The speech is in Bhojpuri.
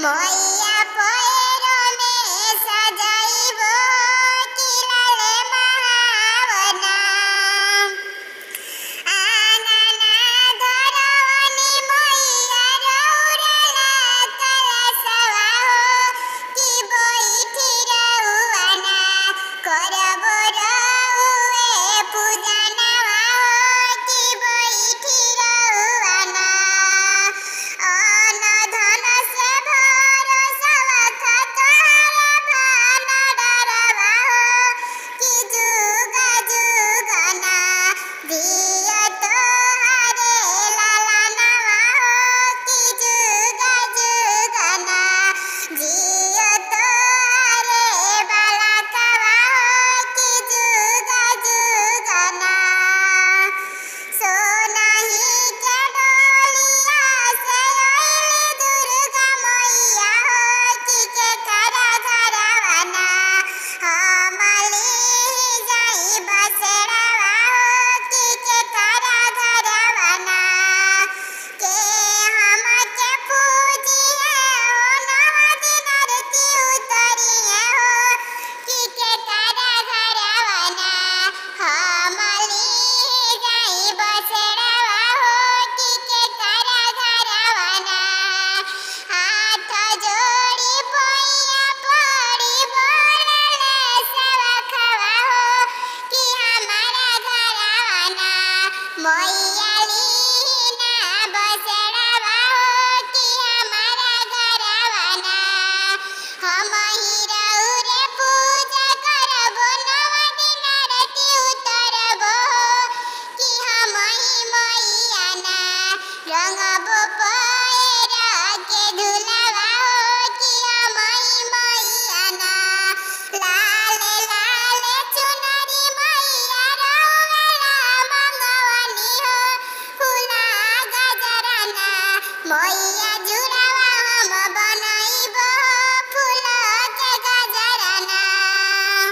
मैया पैरो में सजाइबो किलाले महावना आनना धरवनी मैया रौरला कलशवा हो कि बैठी रहुआना करबो रहुए पूजनवा हो कि बैठी रहुआना धन से भरोसा खतरा भाना डरवा हो कि जुग जुगना दिया तोहरे लालनवा हो कि जुग जुगना जियो तोहरे बालकवा हो कि जुग जुगना सोनाही के डोलिया से अइली दुर्गा मैया हो कि के करा घरवाना हमली जाई बसेड़वा हो कि के करा घरवाना के हमके पूजिए हो नौ दिन आरती उतरिए हो कि के करा घरवाना हमली जाई बसेड़वा हो कि के करा घरवाना हाथ जोड़ी पैया पड़ी बोलले सवखवा हो कि हमारा घरवाना मैया लीना बसेड़वा हो कि हमारा घरवाना हम ही रहुरे पूजा करबो नौ दिन आरती उतरबो कि हम ही मैया ना रंगबो पैरा के धुलवा हो कि हम ही मैया ना लाल लाल चुनरी मैया रौवेला मंगवनी हो फूला गजराना मैया जुड़